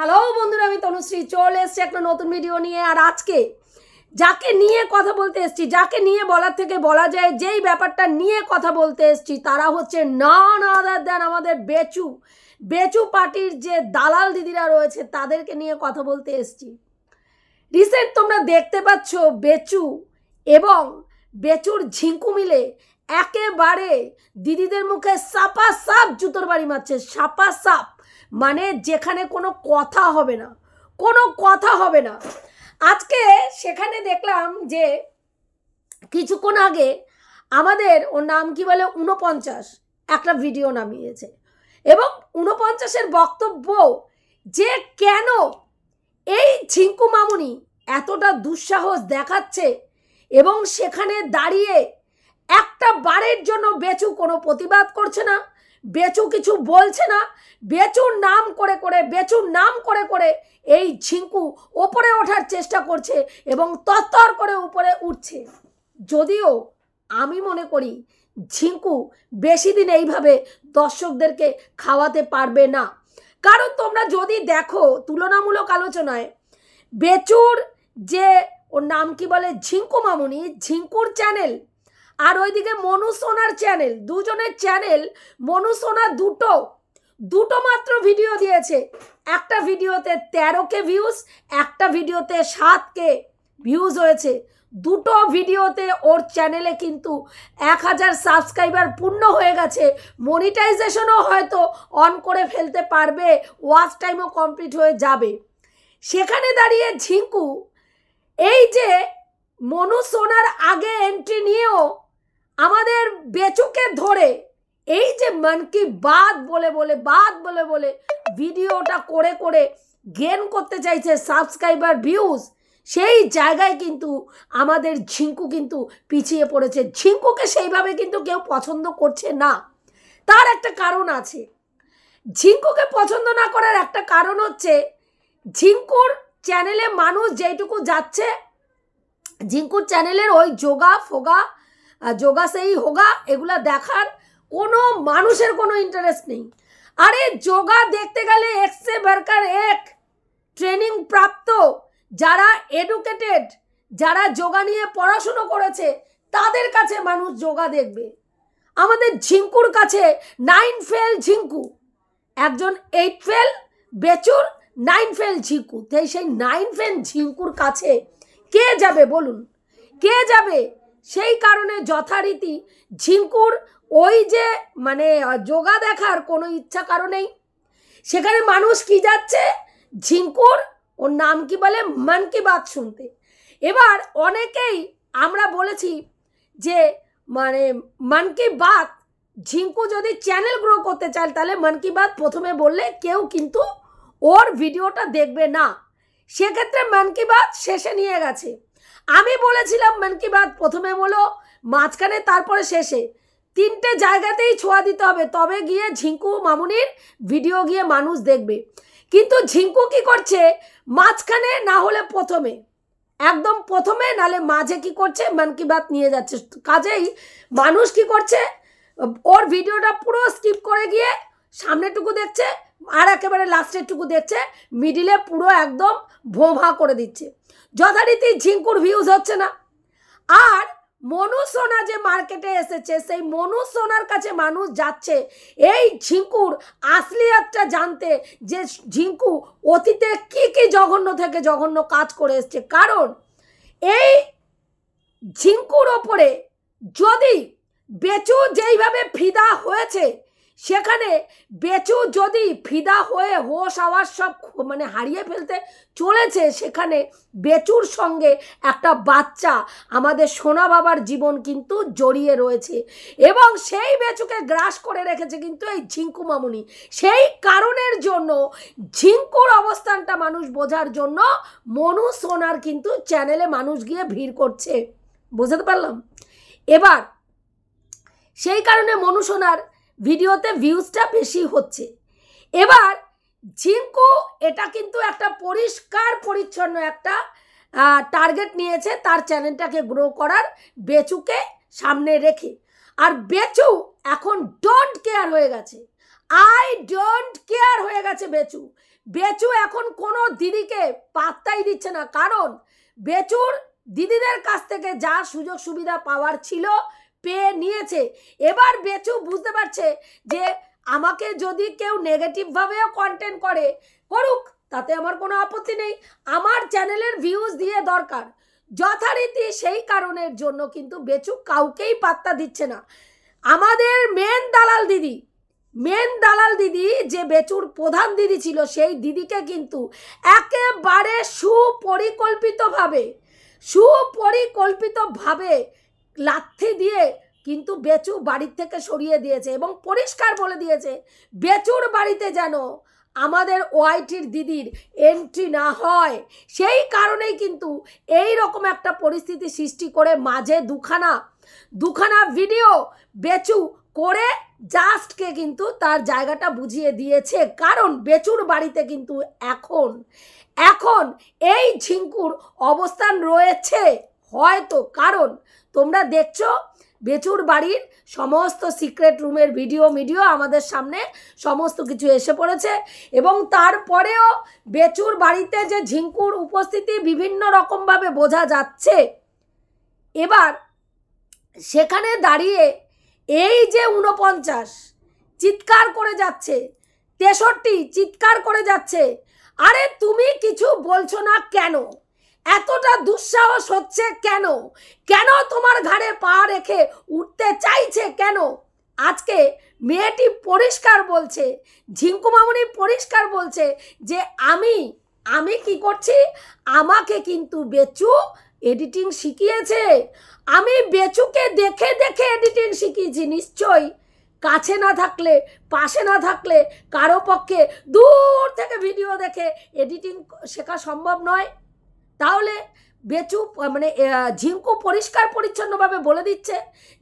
Hello বন্ধুরা, আমি তনুশ্রী চলে এসেছি একটা নতুন ভিডিও নিয়ে। আর আজকে যাকে নিয়ে কথা বলতে এসেছি, যাকে নিয়ে বলার থেকে বলা যায় যেই ব্যাপারটা নিয়ে কথা বলতে এসেছি, তারা হচ্ছে নন আদার দ্যান আমাদের বেচু পার্টির যে দালাল দিদিরা রয়েছে তাদেরকে নিয়ে কথা বলতে এসেছি। রিসেন্ট তোমরা দেখতে পাচ্ছ বেচু এবং বেচুর ঝিঙ্কু মিলে একেবারে দিদিদের মুখে সাপা সাপ জুতোর বাড়ি মারছে। সাপা সাপ মানে যেখানে কোনো কথা হবে না, কোনো কথা হবে না। আজকে সেখানে দেখলাম যে কিছুক্ষণ আগে আমাদের ওর নাম কি বলে 49 একটা ভিডিও নামিয়েছে এবং 49-এর বক্তব্য যে কেন এই ঝিঙ্কু মামুনি এতটা দুঃসাহস দেখাচ্ছে এবং সেখানে দাঁড়িয়ে একটা বারের জন্য বেচু কোনো প্রতিবাদ করছে না, বেচু কিছু বলছে না, বেচুর নাম করে করে এই ঝিঙ্কু ওপরে ওঠার চেষ্টা করছে এবং তরতর করে উপরে উঠছে। যদিও আমি মনে করি ঝিঙ্কু বেশি দিন এইভাবে দর্শকদেরকে খাওয়াতে পারবে না। কারণ তোমরা যদি দেখো তুলনামূলক আলোচনায় বেচুর যে ওর নাম কি বলে ঝিঙ্কু মামুনি, ঝিঙ্কুর চ্যানেল আর ওইদিকে মনু সোনার চ্যানেল, দুজনের চ্যানেল মনু সোনা দুটো মাত্র ভিডিও দিয়েছে। একটা ভিডিওতে 13K ভিউজ, একটা ভিডিওতে 7K ভিউজ হয়েছে। দুটো ভিডিওতে ওর চ্যানেলে কিন্তু 1000 সাবস্ক্রাইবার পূর্ণ হয়ে গেছে। মনিটাইজেশনও হয়তো অন করে ফেলতে পারবে, ওয়াচ টাইমও কমপ্লিট হয়ে যাবে। সেখানে দাঁড়িয়ে ঝিঙ্কু এই যে মনু সোনার আগে এন্ট্রি নিয়েও আমাদের বেচুকে ধরে এই যে মন কি বাত বলে ভিডিওটা করে করে গেন করতে চাইছে সাবস্ক্রাইবার ভিউজ, সেই জায়গায় কিন্তু আমাদের ঝিঙ্কু কিন্তু পিছিয়ে পড়েছে। ঝিঙ্কুকে সেইভাবে কিন্তু কেউ পছন্দ করছে না। তার একটা কারণ আছে। ঝিঙ্কুকে পছন্দ না করার একটা কারণ হচ্ছে ঝিঙ্কুর চ্যানেলে মানুষ যেইটুকু যাচ্ছে, ঝিঙ্কুর চ্যানেলের ওই যোগা সেই হোগা এগুলা দেখার কোনো মানুষের কোনো ইন্টারেস্ট নেই। আরে যোগা দেখতে গেলে এক সে বারকার এক ট্রেনিং প্রাপ্ত যারা এডুকেটেড, যারা যোগা নিয়ে পড়াশুনো করেছে তাদের কাছে মানুষ যোগা দেখবে। আমাদের ঝিঙ্কুর কাছে 9 ফেল ঝিঙ্কু, একজন 8 ফেল বেচুর, 9 ফেল ঝিঙ্কু। তাই সেই 9 ফেল ঝিঙ্কুর কাছে কে যাবে বলুন, কে যাবে? সেই কারণে যথারীতি ঝিঙ্কুর ওই যে মানে যোগা দেখার কোনো ইচ্ছা কারণেই সেখানে মানুষ কি যাচ্ছে ঝিঙ্কুর ওর নাম কি বলে মন কি বাত শুনতে। এবার অনেকেই আমরা বলেছি যে মানে মন কি বাত ঝিঙ্কু যদি চ্যানেল গ্রো করতে চায় তাহলে মন কি বাত প্রথমে বললে কেউ কিন্তু ওর ভিডিওটা দেখবে না, সেক্ষেত্রে মন কি বাত শেষে নিয়ে গেছে। আমি বলেছিলাম মন কি বাত প্রথমে বলো, মাঝখানে, তারপরে শেষে, 3টে জায়গাতেই ছোঁয়া দিতে হবে, তবে গিয়ে ঝিঙ্কু মামুনির ভিডিও গিয়ে মানুষ দেখবে। কিন্তু ঝিঙ্কু কি করছে মাঝখানে না হলে প্রথমে, একদম প্রথমে নালে মাঝে কি করছে মন কি বাত নিয়ে যাচ্ছে। কাজেই মানুষ কি করছে ওর ভিডিওটা পুরো স্কিপ করে গিয়ে সামনেটুকু দেখছে আর একেবারে লাস্টেরটুকু দেখছে, মিডিলে পুরো একদম ভোঁভা করে দিচ্ছে। যথারীতি ঝিঙ্কুর ভিউজ হচ্ছে না। আর মনু সোনা যে মার্কেটে এসেছে সেই মনু সোনার কাছে মানুষ যাচ্ছে এই ঝিঙ্কুর আসলিয়াতটা জানতে, যে ঝিঙ্কু অতীতে কি কি জঘন্য থেকে জঘন্য কাজ করে এসছে। কারণ এই ঝিঙ্কুর ওপরে যদি বেচু যেইভাবে ফিদা হয়েছে, সেখানে বেচু যদি ফিদা হয়ে হোশ আওয়াজ সব মানে হারিয়ে ফেলতে চলেছে, সেখানে বেচুর সঙ্গে একটা বাচ্চা আমাদের সোনা বাবার জীবন কিন্তু জড়িয়ে রয়েছে এবং সেই বেচুকে গ্রাস করে রেখেছে কিন্তু এই ঝিঙ্কু মামুনি। সেই কারণের জন্য ঝিঙ্কুর অবস্থানটা মানুষ বোঝার জন্য মনু সোনার কিন্তু চ্যানেলে মানুষ গিয়ে ভিড় করছে, বুঝতে পারলাম। এবার সেই কারণে মনু সোনার ভিডিওতে ভিউজটা বেশি হচ্ছে। এবার ঝিঙ্কু এটা কিন্তু একটা পরিষ্কার পরিচ্ছন্ন একটা টার্গেট নিয়েছে তার চ্যানেলটাকে গ্রো করার, বেচুকে সামনে রেখে। আর বেচু এখন ডোন্ট কেয়ার হয়ে গেছে, আই ডোন্ট কেয়ার হয়ে গেছে বেচু। বেচু এখন কোনো দিদিকে পাত্তাই দিচ্ছে না, কারণ বেচুর দিদিদের কাছ থেকে যা সুযোগ সুবিধা পাওয়ার ছিল পেয়ে নিয়েছে। এবার বেচু বুঝতে পারছে যে আমাকে যদি কেউ নেগেটিভভাবেও কন্টেন্ট করে করুক, তাতে আমার কোনো আপত্তি নেই, আমার চ্যানেলের ভিউজ দিয়ে দরকার যথারীতি। সেই কারণের জন্য কিন্তু বেচু কাউকেই পাত্তা দিচ্ছে না। আমাদের মেন দালাল দিদি যে বেচুর প্রধান দিদি ছিল, সেই দিদিকে কিন্তু একেবারে সুপরিকল্পিতভাবে লাথি দিয়ে কিন্তু বেচু বাড়ির থেকে সরিয়ে দিয়েছে এবং পরিষ্কার বলে দিয়েছে বেচুর বাড়িতে যেন আমাদের ওয়াইটির দিদির এন্ট্রি না হয়। সেই কারণেই কিন্তু এই রকম একটা পরিস্থিতি সৃষ্টি করে মাঝে দুখানা ভিডিও বেচু করে জাস্টকে কিন্তু তার জায়গাটা বুঝিয়ে দিয়েছে। কারণ বেচুর বাড়িতে কিন্তু এখন এই ঝিঙ্কুর অবস্থান রয়েছে হয়তো, কারণ তোমরা দেখছো বেচুর বাড়ির সমস্ত সিক্রেট রুমের ভিডিও আমাদের সামনে সমস্ত কিছু এসে পড়েছে এবং তারপরেও বেচুর বাড়িতে যে ঝিঙ্কুর উপস্থিতি বিভিন্ন রকমভাবে বোঝা যাচ্ছে। এবার সেখানে দাঁড়িয়ে এই যে 49 চিৎকার করে যাচ্ছে, 63 চিৎকার করে যাচ্ছে, আরে তুমি কিছু বলছো না কেন? এতটা দুঃসাহস হচ্ছে কেন? কেন তোমার ঘাড়ে পা রেখে উঠতে চাইছে কেন? আজকে মেয়েটি পরিষ্কার বলছে, ঝিঙ্কু মামুনি পরিষ্কার বলছে যে আমি কি করছি, আমাকে কিন্তু বেচু এডিটিং শিখিয়েছে, আমি বেচুকে দেখে এডিটিং শিখিয়েছি। নিশ্চয়ই কাছে না থাকলে, পাশে না থাকলে কারো পক্ষে দূর থেকে ভিডিও দেখে এডিটিং শেখা সম্ভব নয়। তাহলে বেচু মানে ঝিঙ্কু পরিষ্কার পরিচ্ছন্নভাবে বলে দিচ্ছে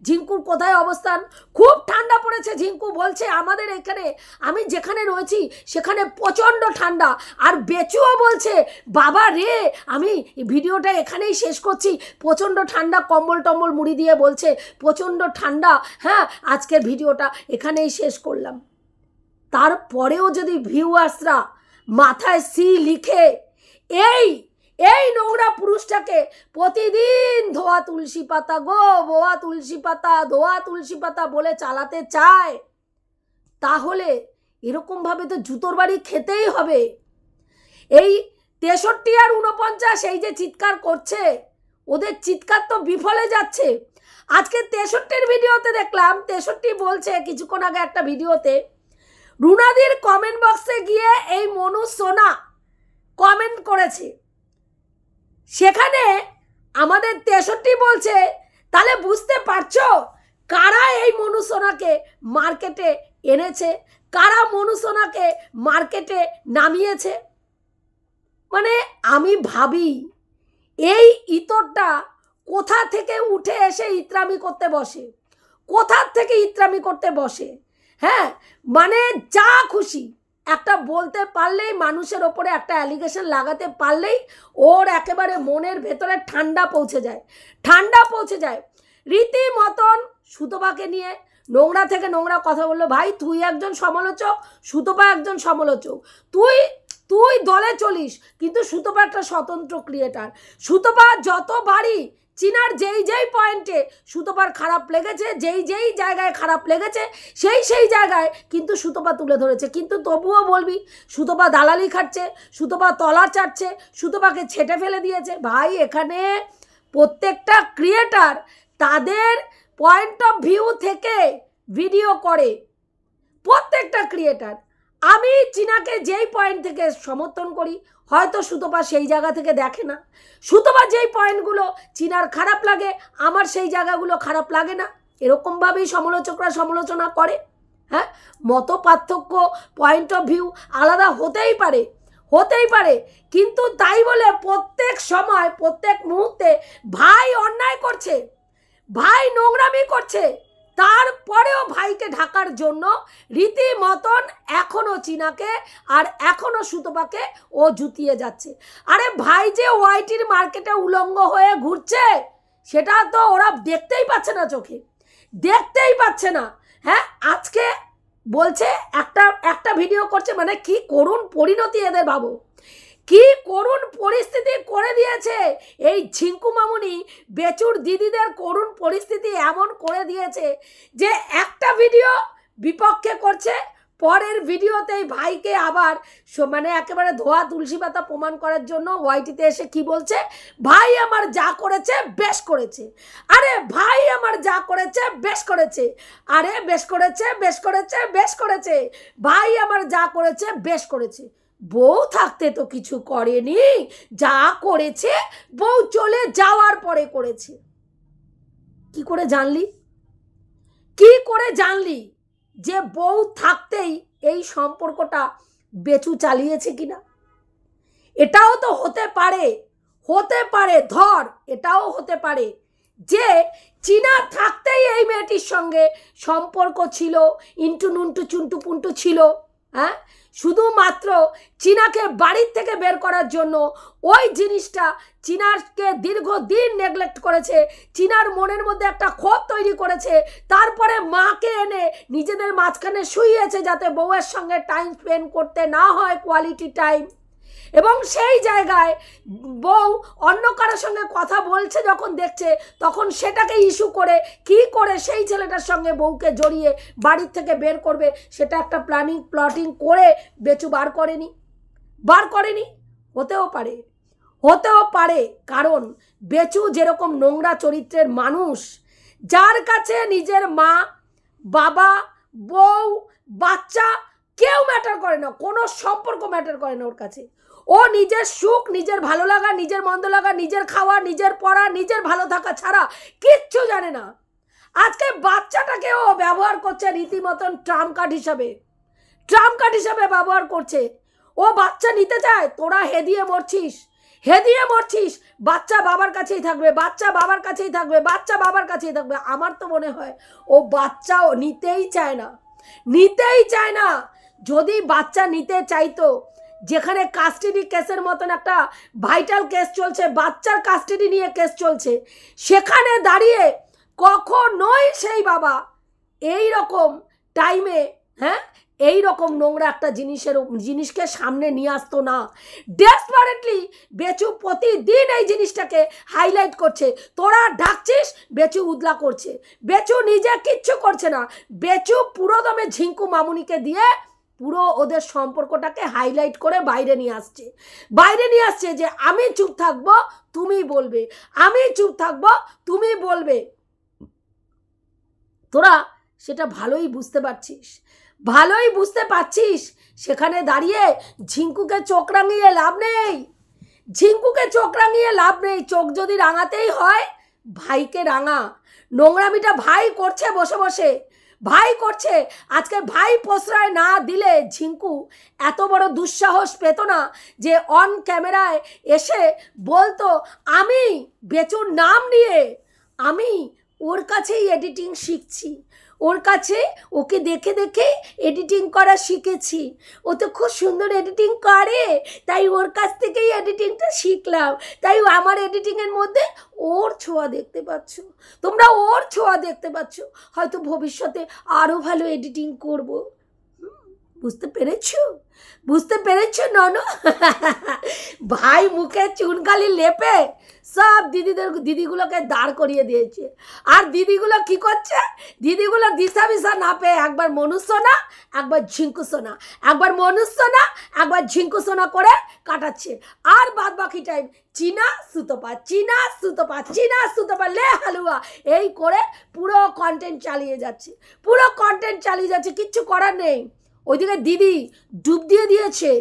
ঝিঙ্কুর কোথায় অবস্থান। খুব ঠান্ডা পড়েছে, ঝিঙ্কু বলছে আমাদের এখানে, আমি যেখানে রয়েছি সেখানে প্রচণ্ড ঠান্ডা। আর বেচুও বলছে বাবা রে, আমি ভিডিওটা এখানেই শেষ করছি, প্রচণ্ড ঠান্ডা, কম্বল টম্বল মুড়ি দিয়ে বলছে প্রচণ্ড ঠান্ডা, হ্যাঁ আজকের ভিডিওটা এখানেই শেষ করলাম। তারপরেও যদি ভিউয়ার্সরা মাথায় সি লিখে এই নোংরা পুরুষটাকে প্রতিদিন ধোয়া তুলসী পাতা গো, ধোয়া তুলসী পাতা বলে চালাতে চায়, তাহলে এরকমভাবে তো জুতোর বাড়ি খেতেই হবে। এই 63 আর 49 এই যে চিৎকার করছে, ওদের চিৎকার তো বিফলে যাচ্ছে। আজকে 63-র ভিডিওতে দেখলাম 63 বলছে কিছুক্ষণ আগে একটা ভিডিওতে, রুনাদির কমেন্ট বক্সে গিয়ে এই মনু সোনা কমেন্ট করেছে, সেখানে আমাদের 63 বলছে তাহলে বুঝতে পারছো কারা এই মনু সোনাকে মার্কেটে এনেছে, কারা মনু সোনাকে মার্কেটে নামিয়েছে। মানে আমি ভাবি এই ইতরটা কোথা থেকে উঠে এসে ইত্রামি করতে বসে, হ্যাঁ মানে যা খুশি একটা বলতে পারলেই, মানুষের ওপরে একটা অ্যালিগেশন লাগাতে পারলেই ওর একেবারে মনের ভেতরে ঠান্ডা পৌঁছে যায়। রীতিমতন সুতপাকে নিয়ে নোংরা থেকে নোংরা কথা বললো। ভাই তুই একজন সমালোচক, সুতপা একজন সমালোচক, তুই দলে চলিস, কিন্তু সুতপা একটা স্বতন্ত্র ক্রিয়েটার। সুতপা যতবারই চিনার যেই পয়েন্টে সুতপার খারাপ লেগেছে, যেই জায়গায় খারাপ লেগেছে সেই জায়গায় কিন্তু সুতপা তুলে ধরেছে। কিন্তু তবুও বলবি সুতপা দালালি খাচ্ছে, সুতপা তলা চাটছে, সুতপাকে ছেটে ফেলে দিয়েছে। ভাই এখানে প্রত্যেকটা ক্রিয়েটার তাদের পয়েন্ট অফ ভিউ থেকে ভিডিও করে, প্রত্যেকটা ক্রিয়েটার। আমি চিনাকে যেই পয়েন্ট থেকে সমর্থন করি, হয়তো সুতপা সেই জায়গা থেকে দেখে না। সুতপা যেই পয়েন্টগুলো চিনার খারাপ লাগে, আমার সেই জায়গাগুলো খারাপ লাগে না। এরকমভাবেই সমালোচকরা সমালোচনা করে। হ্যাঁ, মত পার্থক্য, পয়েন্ট অফ ভিউ আলাদা হতেই পারে, কিন্তু তাই বলে প্রত্যেক সময় প্রত্যেক মুহূর্তে ভাই অন্যায় করছে, ভাই নোংরামি করছে, তারপরেও ভাইকে ঢাকার জন্য রীতিমতন এখনো চিনাকে আর এখনো সুতপাকে ও জুতিয়ে যাচ্ছে। আরে ভাই যে ওয়াইটির মার্কেটে উলঙ্গ হয়ে ঘুরছে সেটা তো ওরা দেখতেই পাচ্ছে না, চোখে দেখতেই পাচ্ছে না। হ্যাঁ, আজকে বলছে একটা ভিডিও করছে, মানে কি করুণ পরিণতি এদের, ভাবো কি করুণ পরিস্থিতি করে দিয়েছে এই ঝিঙ্কু মামুনি। বেচুর দিদিদের করুণ পরিস্থিতি এমন করে দিয়েছে যে একটা ভিডিও বিপক্ষে করছে, পরের ভিডিওতেই ভাইকে আবার মানে একেবারে ধোয়া তুলসী পাতা প্রমাণ করার জন্য ওয়াইটিতে এসে কি বলছে, ভাই আমার যা করেছে বেশ করেছে, আরে ভাই আমার যা করেছে বেশ করেছে, আরে বেশ করেছে বেশ করেছে বেশ করেছে, ভাই আমার যা করেছে বেশ করেছে। বউ থাকতে তো কিছু করেনি, যা করেছে বউ চলে যাওয়ার পরে করেছে। কি করে জানলি, কি করে জানলি যে বউ থাকতেই এই সম্পর্কটা বেচু চালিয়েছে কিনা? এটাও তো হতে পারে, হতে পারে, ধর এটাও হতে পারে যে চীনা থাকতেই এই মেয়েটির সঙ্গে সম্পর্ক ছিল, ইন্টু নুন্টু চুন্টু পুন্টু ছিল। হ্যাঁ, শুধুমাত্র চীনাকে বাড়ির থেকে বের করার জন্য ওই জিনিসটা চীনাকে দীর্ঘদিন নেগলেক্ট করেছে, চীনার মনের মধ্যে একটা ক্ষোভ তৈরি করেছে, তারপরে মাকে এনে নিজেদের মাঝখানে শুইয়েছে যাতে বউয়ের সঙ্গে টাইম স্পেন্ড করতে না হয় কোয়ালিটি টাইম। এবং সেই জায়গায় বউ অন্য কারোর সঙ্গে কথা বলছে যখন দেখছে, তখন সেটাকে ইস্যু করে কি করে সেই ছেলেটার সঙ্গে বউকে জড়িয়ে বাড়ির থেকে বের করবে, সেটা একটা প্লটিং করে বেচু বার করেনি। হতেও পারে, কারণ বেচু যেরকম নোংরা চরিত্রের মানুষ, যার কাছে নিজের মা, বাবা, বউ, বাচ্চা কেউ ম্যাটার করে না, কোনো সম্পর্ক ম্যাটার করে না ওর কাছে। ও নিজের সুখ, নিজের ভালো লাগা, নিজের মন্দ লাগা, নিজের খাওয়া, নিজের পড়া, নিজের ভালো থাকা ছাড়া কিচ্ছু জানে না। আজকে বাচ্চাটাকে ও ব্যবহার করছে রীতিমতন ট্রাম্প কার্ড হিসাবে ব্যবহার করছে। ও বাচ্চা নিতে চায়, তোরা হেদিয়ে মরছিস। বাচ্চা বাবার কাছেই থাকবে। আমার তো মনে হয় ও বাচ্চাও নিতেই চায় না। যদি বাচ্চা নিতে চাইতো, যেখানে কাস্টাডি কেসের মতন একটা ভাইটাল কেস চলছে, বাচ্চার কাস্টাডি নিয়ে কেস চলছে, সেখানে দাঁড়িয়ে কখনোই সেই বাবা এই রকম টাইমে এই রকম নোংরা একটা জিনিসকে সামনে নিয়ে আসতো না। ডেসপারেটলি বেচু প্রতিদিন এই জিনিসটাকে হাইলাইট করছে, তোরা ডাকছিস, বেচু উদলা করছে। বেচু নিজে কিচ্ছু করছে না, বেচু পুরো দমে ঝিঙ্কু মামুনিকে দিয়ে পুরো ওদের সম্পর্কটাকে হাইলাইট করে বাইরে নিয়ে আসছে যে আমি চুপ থাকবো তুমি বলবে, তোরা সেটা ভালোই বুঝতে পারছিস। সেখানে দাঁড়িয়ে ঝিঙ্কুকে চোখ রাঙিয়ে লাভ নেই। চোখ যদি রাঙাতেই হয়, ভাইকে রাঙা। নোংরামিটা ভাই করছে বসে, আজকে ভাই প্রশ্রয় না দিলে ঝিঙ্কু এত বড় দুঃসাহস পেত না যে অন ক্যামেরায় এসে বলতো আমি বেচুর নাম নিয়ে আমি ওর কাছেই এডিটিং শিখছি, ওকে দেখে এডিটিং করা শিখেছি, ও তো খুব সুন্দর এডিটিং করে, তাই ওর কাছ থেকেই এডিটিংটা শিখলাম, তাই আমার এডিটিংয়ের মধ্যে ওর ছোঁয়া দেখতে পাচ্ছ, তোমরা ওর ছোঁয়া দেখতে পাচ্ছ, হয়তো ভবিষ্যতে আরও ভালো এডিটিং করব। বুঝতে পেরেছো ননো? ভাই মুখে চুনকালি লেপে সব দিদিগুলোকে দাঁড় করিয়ে দিয়েছে। আর দিদিগুলো কি করছে? দিদিগুলো দিশা বিশা না পেয়ে একবার মনুষ্যনা, একবার ঝিঙ্কুসোনা, একবার মনুষ্যনা, একবার ঝিঙ্কুসোনা করে কাটাচ্ছে। আর বাদ বাকি টাইম চীনা সুতপা লে হালুয়া, এই করে পুরো কন্টেন্ট চালিয়ে যাচ্ছে, কিচ্ছু করার নেই। ওইদিকে দিদি ডুব দিয়ে দিয়েছে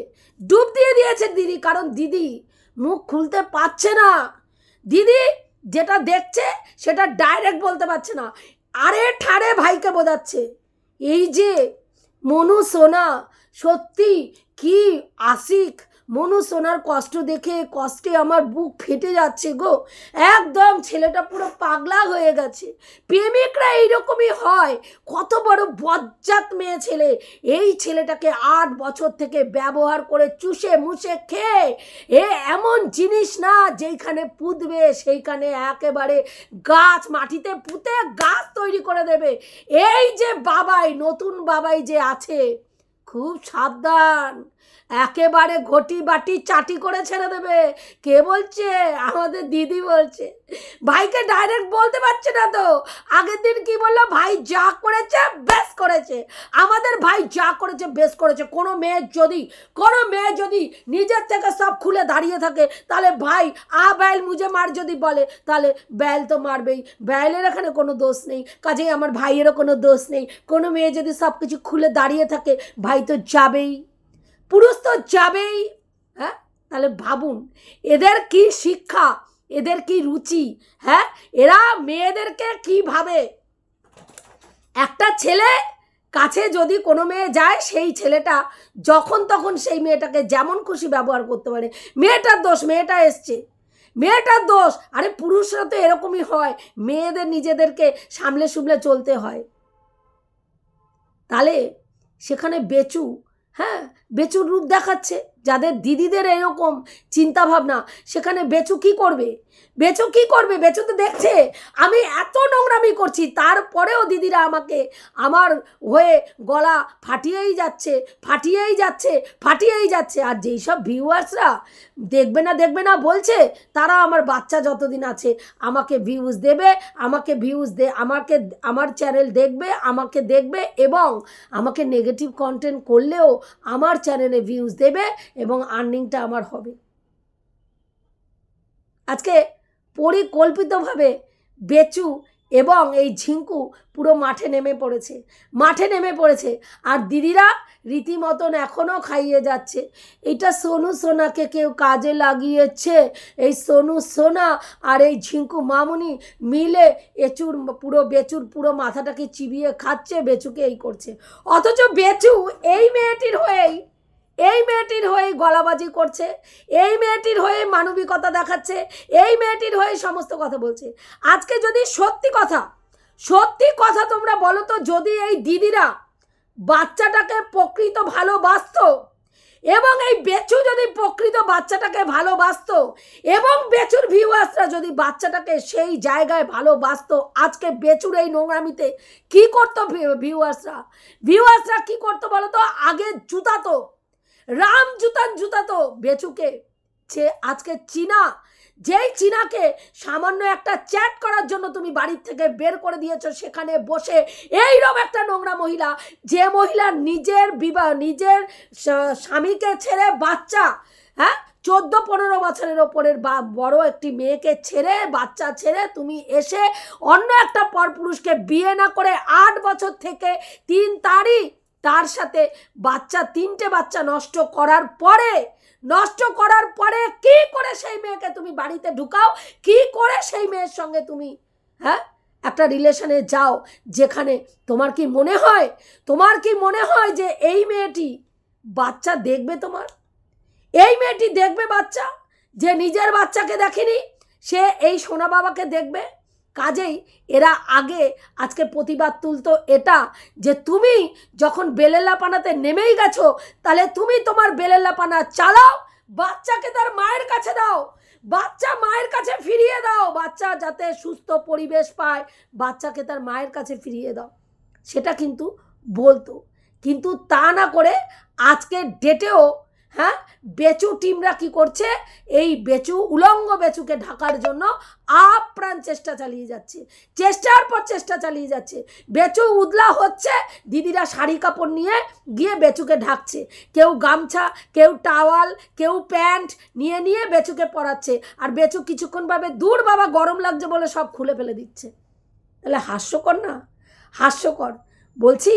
দিদি, কারণ দিদি মুখ খুলতে পারছে না। দিদি যেটা দেখছে সেটা ডাইরেক্ট বলতে পারছে না, আরে ঠাড়ে ভাইকে বোঝাচ্ছে। এই যে মনু সোনা সত্যি কি আশিক, মনু সোনার কষ্ট দেখে কষ্টে আমার বুক ফেটে যাচ্ছে গো। একদম ছেলেটা পুরো পাগলা হয়ে গেছে। প্রেমিকরা এইরকমই হয়। কত বড় বজ্জাত মেয়ে ছেলে। এই ছেলেটাকে 8 বছর থেকে ব্যবহার করে চুষে মুষে খেয়ে এমন জিনিস না যেইখানে পুঁতবে সেইখানে একেবারে গাছ মাটিতে পুঁতে গাছ তৈরি করে দেবে। এই যে বাবাই, নতুন বাবাই যে আছে, খুব সাবধান, একেবারে ঘটি বাটি চাটি করে ছেড়ে দেবে। কে বলছে? আমাদের দিদি বলছে। ভাইকে ডাইরেক্ট বলতে পারছে না তো। আগের দিন কি বললো? ভাই যা করেছে বেশ করেছে। আমাদের ভাই যা করেছে বেশ করেছে। কোনো মেয়ে যদি নিজের থেকে সব খুলে দাঁড়িয়ে থাকে, তাহলে ভাই ব্যাল মুঝে মার যদি বলে, তাহলে ব্যাল তো মারবেই। ব্যালের এখানে কোনো দোষ নেই, কাজেই আমার ভাইয়েরও কোনো দোষ নেই। কোনো মেয়ে যদি সব কিছু খুলে দাঁড়িয়ে থাকে, ভাই তো যাবেই, পুরুষ তো যাবেই। হ্যাঁ, তাহলে ভাবুন এদের কি শিক্ষা, এদের কি রুচি। হ্যাঁ, এরা মেয়েদেরকে কি ভাবে। একটা ছেলে কাছে যদি কোনো মেয়ে যায়, সেই ছেলেটা যখন তখন সেই মেয়েটাকে যেমন খুশি ব্যবহার করতে পারে। মেয়েটার দোষ, মেয়েটা এসছে, মেয়েটার দোষ। আরে পুরুষরা তো এরকমই হয়, মেয়েদের নিজেদেরকে সামলে সুমলে চলতে হয়। তাহলে সেখানে বেচু, হ্যাঁ, বেচুর রূপ দেখাচ্ছে। যাদের দিদিদের এরকম চিন্তা ভাবনা, সেখানে বেচু কি করবে? বেচু কি করবে? বেচু তো দেখছে আমি এত নোংরামি করছি, তারপরেও দিদিরা আমাকে আমার হয়ে গলা ফাটিয়েই যাচ্ছে। আর যেই সব ভিউয়ার্সরা দেখবে না বলছে, তারা আমার বাচ্চা যতদিন আছে আমাকে ভিউজ দেবে, আমার চ্যানেল দেখবে, আমাকে দেখবে, এবং আমাকে নেগেটিভ কন্টেন্ট করলেও আমার চ্যানেলে ভিউজ দেবে এবং আর্নিংটা আমার হবে। আজকে পরিকল্পিতভাবে বেচু এবং এই ঝিঙ্কু পুরো মাঠে নেমে পড়েছে। আর দিদিরা রীতিমতন এখনও খাইয়ে যাচ্ছে। এটা সোনু সোনাকে কেউ কাজে লাগিয়েছে। এই সোনু সোনা আর এই ঝিঙ্কু মামুনি মিলে বেচুর পুরো মাথাটাকে চিবিয়ে খাচ্ছে, বেচুকে এই করছে। অথচ বেচু এই মেয়েটির হয়েই গলাবাজি করছে, এই মেয়েটির হয়ে মানবিকতা দেখাচ্ছে, এই মেয়েটির হয়ে সমস্ত কথা বলছে। আজকে যদি সত্যি কথা তোমরা বলো তো, যদি এই দিদিরা বাচ্চাটাকে প্রকৃত ভালোবাসতো, এবং এই বেচু যদি প্রকৃত বাচ্চাটাকে ভালোবাসতো, এবং বেচুর ভিউয়ার্সরা যদি বাচ্চাটাকে সেই জায়গায় ভালোবাসতো, আজকে বেচুর এই নোংরামিতে কি করতো ভিউয়ার্সরা কি করতো বলো তো? আগে জুতাতো, রাম জুতাতো বেচুকে। আজকে যেই চীনাকে সামান্য একটা চ্যাট করার জন্য তুমি বাড়ির থেকে বের করে দিয়েছো, সেখানে বসে এইরকম একটা নোংরা মহিলা, যে মহিলা নিজের স্বামীকে ছেড়ে বাচ্চা, হ্যাঁ, 14-15 বছরের ওপরের বড় একটি মেয়েকে ছেড়ে, বাচ্চা ছেড়ে তুমি এসে অন্য একটা পরপুরুষকে বিয়ে না করে 8 বছর থেকে 3 তারিখ তার সাথে 3টে বাচ্চা নষ্ট করার পরে কি করে সেই মেয়েকে তুমি বাড়িতে ঢুকাও? কি করে সেই মেয়ের সঙ্গে তুমি একটা রিলেশনে যাও, যেখানে তোমার কি মনে হয় যে এই মেয়েটি বাচ্চা দেখবে? এই মেয়েটি দেখবে বাচ্চা? যে নিজের বাচ্চাকে দেখেনি, সে এই সোনা বাবাকে দেখবে? কাজেই এরা আজকে প্রতিবাদ তুলতো এটা, যে তুমি যখন বেলেল্লাপানাতে নেমেই গেছো, তাহলে তুমি তোমার বেলেল্লাপানা চালাও, বাচ্চাকে তার মায়ের কাছে দাও, বাচ্চা মায়ের কাছে ফিরিয়ে দাও, বাচ্চা যাতে সুস্থ পরিবেশ পায়, বাচ্চাকে তার মায়ের কাছে ফিরিয়ে দাও। সেটা কিন্তু বলতো, কিন্তু তা না করে আজকের ডেটেও বেচু টিমরা কি করছে? এই উলঙ্গ বেচুকে ঢাকার জন্য আপ্রাণ চেষ্টার পর চেষ্টা চালিয়ে যাচ্ছে। বেচু উদলা হচ্ছে, দিদিরা শাড়ি কাপড় নিয়ে গিয়ে বেচুকে ঢাকছে। কেউ গামছা, কেউ টাওয়াল, কেউ প্যান্ট নিয়ে বেচুকে পরাচ্ছে। আর বেচু কিছুক্ষণ ভাবে দূর বাবা গরম লাগছে বলে সব খুলে ফেলে দিচ্ছে। তাহলে হাস্যকর না? হাস্যকর বলছি।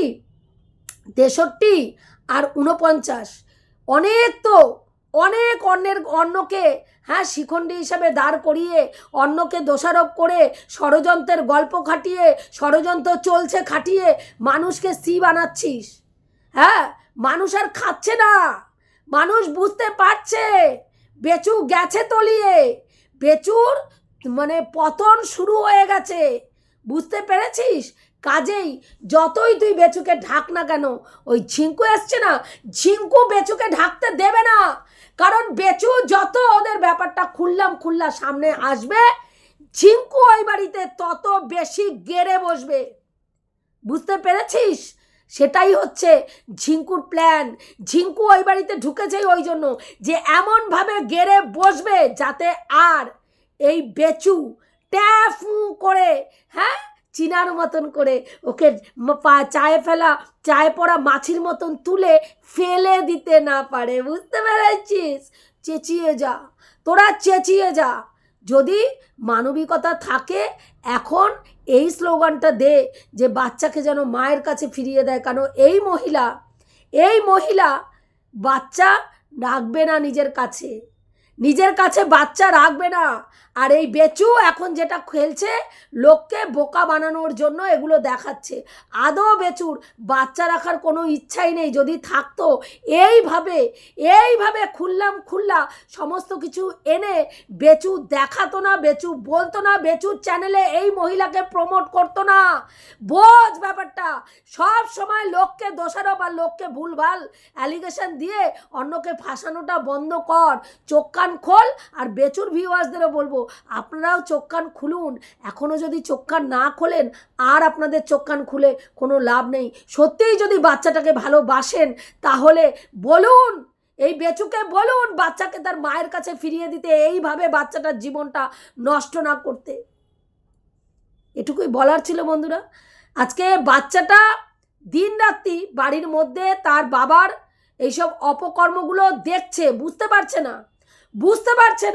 63 আর 49 অনেক অন্যকে শিখণ্ডী হিসাবে দাঁড় করিয়ে, অন্যকে দোষারোপ করে, ষড়যন্ত্রের গল্প খাটিয়ে, ষড়যন্ত্র চলছে খাটিয়ে মানুষকে বানাচ্ছিস। মানুষ আর খাচ্ছে না, মানুষ বুঝতে পারছে বেচু গেছে তলিয়ে, বেচুর মানে পতন শুরু হয়ে গেছে, বুঝতে পেরেছিস? কাজেই যতই তুই বেচুকে ঢাক না কেন, ওই ঝিঙ্কু এসছে না, ঝিঙ্কু বেচুকে ঢাকতে দেবে না। কারণ বেচু যত ওদের ব্যাপারটা খুল্লা সামনে আসবে, ঝিঙ্কু ওই বাড়িতে তত বেশি গেড়ে বসবে, বুঝতে পেরেছিস? সেটাই হচ্ছে ঝিঙ্কুর প্ল্যান। ঝিঙ্কু ওই বাড়িতে ঢুকেছে ওই জন্য যে এমনভাবে গেড়ে বসবে যাতে আর এই বেচু ট্যাফু করে, হ্যাঁ, চিনার মতন করে ওকে চায়ে পড়া মাছির মতন তুলে ফেলে দিতে না পারে, বুঝতে পেরেছিস? চেঁচিয়ে যা, তোরা চেঁচিয়ে যা। যদি মানবিকতা থাকে এখন এই স্লোগানটা দে যে বাচ্চাকে যেন মায়ের কাছে ফিরিয়ে দেয়। কারণ এই মহিলা বাচ্চা রাখবে না নিজের কাছে বাচ্চা রাখবে না। আর এই বেচু এখন যেটা খেলছে লোককে বোকা বানানোর জন্য এগুলো দেখাচ্ছে। আদৌ বেচুর বাচ্চা রাখার কোনো ইচ্ছাই নেই। যদি থাকতো এইভাবে খুল্লা সমস্ত কিছু এনে বেচু দেখাতো না, বেচু বলতো না, বেচুর চ্যানেলে এই মহিলাকে প্রমোট করতো না। বোঝ ব্যাপারটা। সব সময় লোককে দোষারোপ আর লোককে ভুলভাল অ্যালিগেশন দিয়ে অন্যকে ফাঁসানোটা বন্ধ কর। চোখ কান খোল। আর বেচুর ভিউয়ার্সদেরও বলবো আপনারাও চোখ কান খুলুন। এখনও যদি চোখ কান না খোলেন আর আপনাদের চোখ কান খুলে কোনো লাভ নেই। সত্যিই যদি বাচ্চাটাকে ভালোবাসেন তাহলে বলুন, এই বেচুকে বলুন বাচ্চাকে তার মায়ের কাছে ফিরিয়ে দিতে, এইভাবে বাচ্চাটার জীবনটা নষ্ট না করতে। এটুকুই বলার ছিল বন্ধুরা। আজকে বাচ্চাটা দিন রাত্রি বাড়ির মধ্যে তার বাবার এইসব অপকর্মগুলো দেখছে, বুঝতে পারছে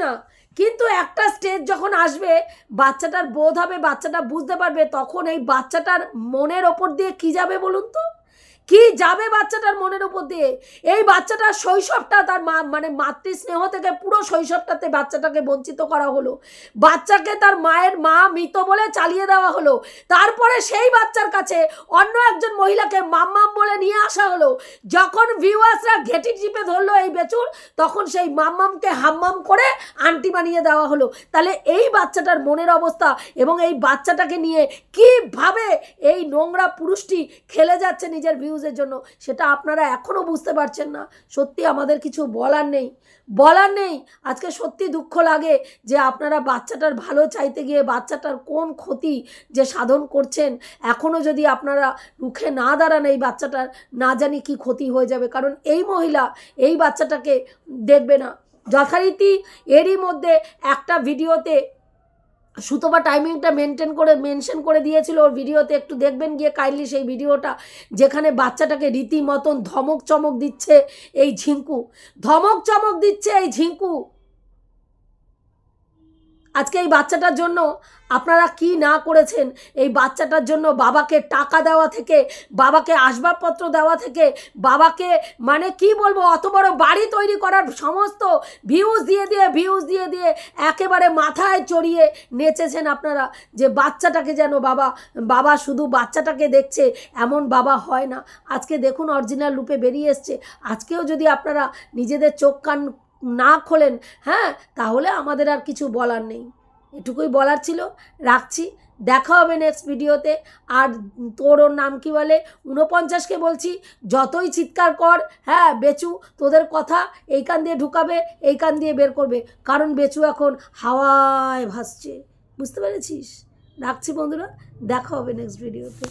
না। কিন্তু একটা স্টেজ যখন আসবে বাচ্চাটার বোধ হবে, বাচ্চাটা বুঝতে পারবে, তখন এই বাচ্চাটার মনের ওপর দিয়ে কি যাবে বলুন তো? কি যাবে বাচ্চাটার মনের উপর দিয়ে? এই বাচ্চাটার শৈশবটা তার মানে মাতৃস্নেহ থেকে পুরো শৈশবটাতে বাচ্চাটাকে বঞ্চিত করা হলো। বাচ্চাকে তার মায়ের মা মৃত বলে চালিয়ে দেওয়া হলো। তারপরে সেই বাচ্চার কাছে অন্য একজন মহিলাকে মাম্মাম বলে নিয়ে আসা হলো। যখন ভিউয়ার্সরা ঘেঁটি চিপে ধরলো এই বেচুর, তখন সেই মাম্মামকে হাম্মাম করে আন্টি বানিয়ে দেওয়া হলো। তাহলে এই বাচ্চাটার মনের অবস্থা এবং এই বাচ্চাটাকে নিয়ে কিভাবে এই নোংরা পুরুষটি খেলে যাচ্ছে নিজের ভিউজের জন্য, সেটা আপনারা এখনো বুঝতে পারছেন না। সত্যি আমাদের কিছু বলার নেই। আজকে সত্যি দুঃখ লাগে যে আপনারা বাচ্চাটার ভালো চাইতে গিয়ে বাচ্চাটার কোন ক্ষতি যে সাধন করছেন। এখনো যদি আপনারা রুখে না দাঁড়ান এই বাচ্চাটার না জানি কি ক্ষতি হয়ে যাবে। কারণ এই মহিলা এই বাচ্চাটাকে দেখবে না। যথারীতি এরই মধ্যে একটা ভিডিওতে সুতপা টাইমিংটা মেনশন করে দিয়েছিল ওর ভিডিওতে, একটু দেখবেন গিয়ে কাইন্ডলি সেই ভিডিওটা, যেখানে বাচ্চাটাকে রীতিমতন ধমক চমক দিচ্ছে এই ঝিঙ্কু। আজকে এই বাচ্চাটার জন্য আপনারা কি না করেছেন। এই বাচ্চাটার জন্য বাবাকে টাকা দেওয়া থেকে, বাবাকে আসবাবপত্র দেওয়া থেকে, বাবাকে মানে কি বলবো অত বড় বাড়ি তৈরি করার সমস্ত ভিউজ দিয়ে দিয়ে একেবারে মাথায় চড়িয়ে নেচেছেন আপনারা যে বাচ্চাটাকে যেন বাবা শুধু বাচ্চাটাকে দেখছে, এমন বাবা হয় না। আজকে দেখুন অরিজিনাল রূপে বেরিয়ে এসছে। আজকেও যদি আপনারা নিজেদের চোখ কান না খোলেন, হ্যাঁ, তাহলে আমাদের আর কিছু বলার নেই। এটুকুই বলার ছিল। রাখছি, দেখা হবে নেক্সট ভিডিওতে। আর ওর নাম কি বলে 49কে বলছি, যতই চিৎকার কর, হ্যাঁ, বেচু তোদের কথা এই কান দিয়ে ঢুকাবে, এই কান দিয়ে বের করবে। কারণ বেচু এখন হাওয়ায় ভাসছে, বুঝতে পেরেছিস? রাখছি বন্ধুরা, দেখা হবে নেক্সট ভিডিওতে।